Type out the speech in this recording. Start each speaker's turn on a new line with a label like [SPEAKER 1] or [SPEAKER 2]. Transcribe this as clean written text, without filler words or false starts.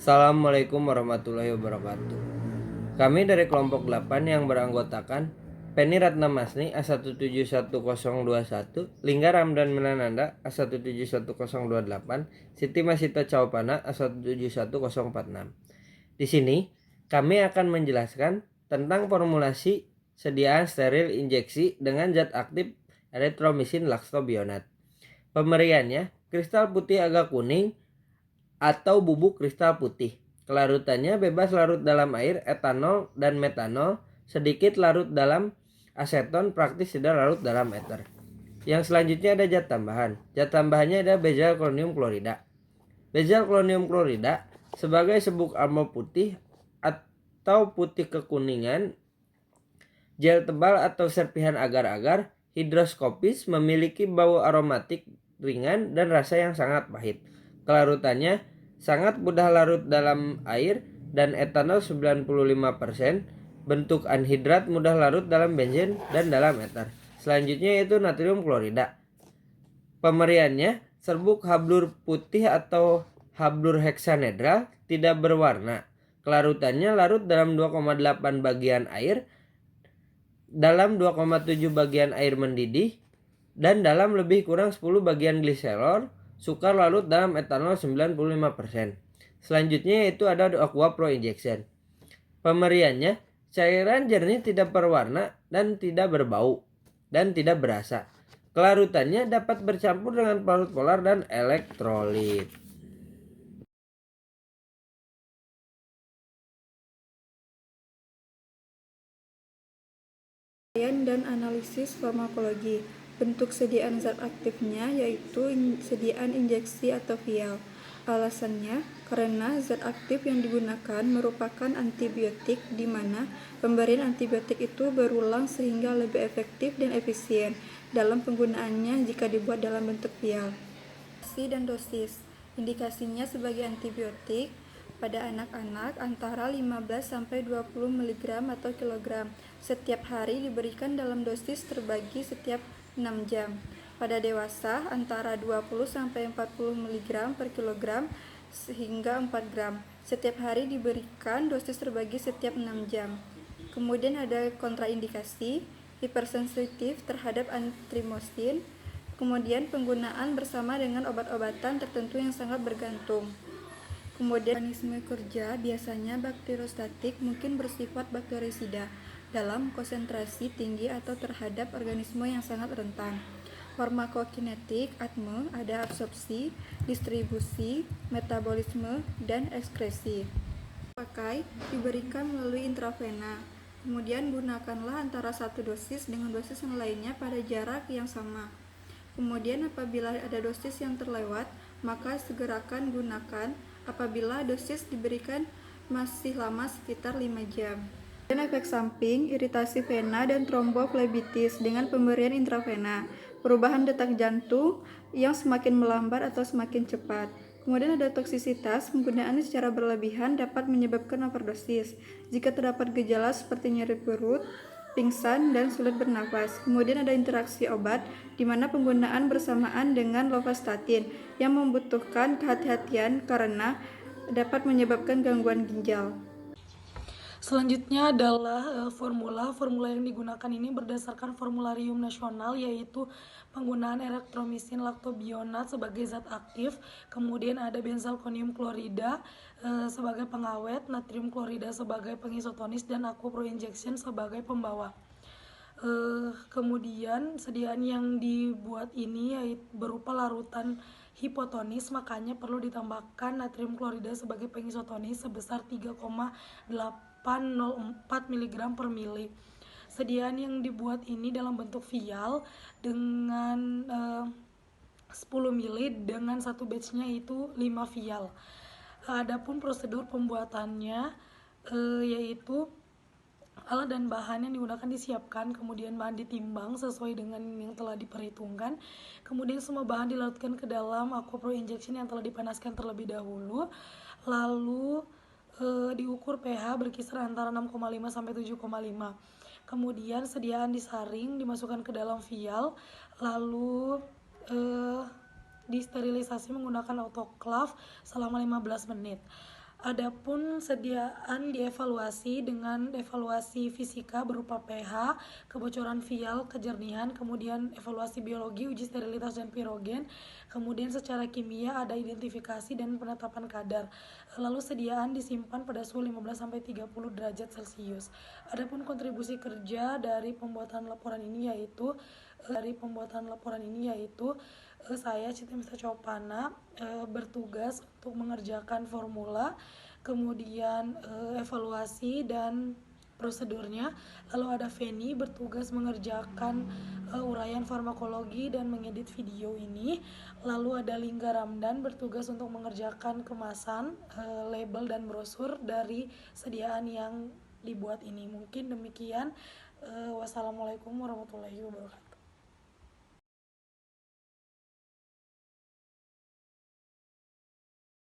[SPEAKER 1] Assalamualaikum warahmatullahi wabarakatuh. Kami dari kelompok 8 yang beranggotakan Penny Ratnamasni A171021, Lingga Ramdan Menananda A171028, Siti Masita Caupana A171046. Di sini kami akan menjelaskan tentang formulasi sediaan steril injeksi dengan zat aktif erythromycin lakstobionat. Pemberiannya kristal putih agak kuning atau bubuk kristal putih. Kelarutannya bebas larut dalam air, etanol, dan metanol, sedikit larut dalam aseton, praktis tidak larut dalam eter. Yang selanjutnya ada zat tambahan. Zat tambahannya ada benzalkonium klorida. Benzalkonium klorida sebagai serbuk amol putih atau putih kekuningan, gel tebal atau serpihan agar-agar, hidroskopis, memiliki bau aromatik ringan dan rasa yang sangat pahit. Kelarutannya sangat mudah larut dalam air dan etanol 95%, bentuk anhidrat mudah larut dalam benzen dan dalam eter. Selanjutnya yaitu natrium klorida. Pemberiannya serbuk hablur putih atau hablur heksanedral, tidak berwarna. Kelarutannya larut dalam 2,8 bagian air, dalam 2,7 bagian air mendidih, dan dalam lebih kurang 10 bagian gliserol. Sukar larut dalam etanol 95%. Selanjutnya yaitu ada Aqua Pro Injection. Pemberiannya cairan jernih, tidak berwarna dan tidak berbau dan tidak berasa. Kelarutannya dapat bercampur dengan pelarut polar dan elektrolit.
[SPEAKER 2] Dan analisis farmakologi. Bentuk sediaan zat aktifnya yaitu sediaan injeksi atau vial. Alasannya karena zat aktif yang digunakan merupakan antibiotik, di mana pemberian antibiotik itu berulang sehingga lebih efektif dan efisien dalam penggunaannya jika dibuat dalam bentuk vial. Indikasi dan dosis. Indikasinya sebagai antibiotik pada anak-anak antara 15-20 mg atau kilogram setiap hari, diberikan dalam dosis terbagi setiap 6 jam. Pada dewasa antara 20-40 mg per kilogram hingga 4 gram setiap hari, diberikan dosis terbagi setiap 6 jam. Kemudian ada kontraindikasi, hipersensitif terhadap antimosin. Kemudian penggunaan bersama dengan obat-obatan tertentu yang sangat bergantung. Kemudian mekanisme kerja biasanya bakteriostatik, mungkin bersifat bakterisida dalam konsentrasi tinggi atau terhadap organisme yang sangat rentan. Farmakokinetik ATME ada absorpsi, distribusi, metabolisme, dan ekskresi. Pakai diberikan melalui intravena. Kemudian gunakanlah antara satu dosis dengan dosis yang lainnya pada jarak yang sama. Kemudian apabila ada dosis yang terlewat, maka segerakan gunakan apabila dosis diberikan masih lama sekitar 5 jam. Dan efek samping, iritasi vena dan tromboflebitis dengan pemberian intravena, perubahan detak jantung yang semakin melambat atau semakin cepat. Kemudian ada toksisitas, penggunaan secara berlebihan dapat menyebabkan overdosis jika terdapat gejala seperti nyeri perut, pingsan, dan sulit bernafas. Kemudian ada interaksi obat, di mana penggunaan bersamaan dengan lovastatin yang membutuhkan kehati-hatian karena dapat menyebabkan gangguan ginjal.
[SPEAKER 3] Selanjutnya adalah formula yang digunakan ini berdasarkan formularium nasional, yaitu penggunaan erythromycin lactobionat sebagai zat aktif, kemudian ada benzalkonium klorida sebagai pengawet, natrium klorida sebagai pengisotonis, dan aqua pro injection sebagai pembawa. Kemudian sediaan yang dibuat ini yaitu berupa larutan hipotonis, makanya perlu ditambahkan natrium klorida sebagai pengisotonis sebesar 3,804 mg per mili. Sediaan yang dibuat ini dalam bentuk vial dengan 10 mili dengan satu batchnya itu 5 vial. Adapun prosedur pembuatannya yaitu alat dan bahan yang digunakan disiapkan, kemudian bahan ditimbang sesuai dengan yang telah diperhitungkan, kemudian semua bahan dilarutkan ke dalam aqua pro injection yang telah dipanaskan terlebih dahulu, lalu diukur pH berkisar antara 6,5 sampai 7,5. Kemudian sediaan disaring, dimasukkan ke dalam vial, lalu disterilisasi menggunakan autoclave selama 15 menit. Adapun sediaan dievaluasi dengan evaluasi fisika berupa pH, kebocoran vial, kejernihan, kemudian evaluasi biologi, uji sterilitas dan pirogen, kemudian secara kimia ada identifikasi dan penetapan kadar. Lalu sediaan disimpan pada suhu 15-30 derajat Celcius. Adapun kontribusi kerja dari pembuatan laporan ini yaitu saya Siti Mr. Chopana bertugas untuk mengerjakan formula, kemudian evaluasi dan prosedurnya. Lalu ada Feni bertugas mengerjakan uraian farmakologi dan mengedit video ini. Lalu ada Lingga Ramdan bertugas untuk mengerjakan kemasan, label dan brosur dari sediaan yang dibuat ini. Mungkin demikian. Wassalamualaikum warahmatullahi wabarakatuh.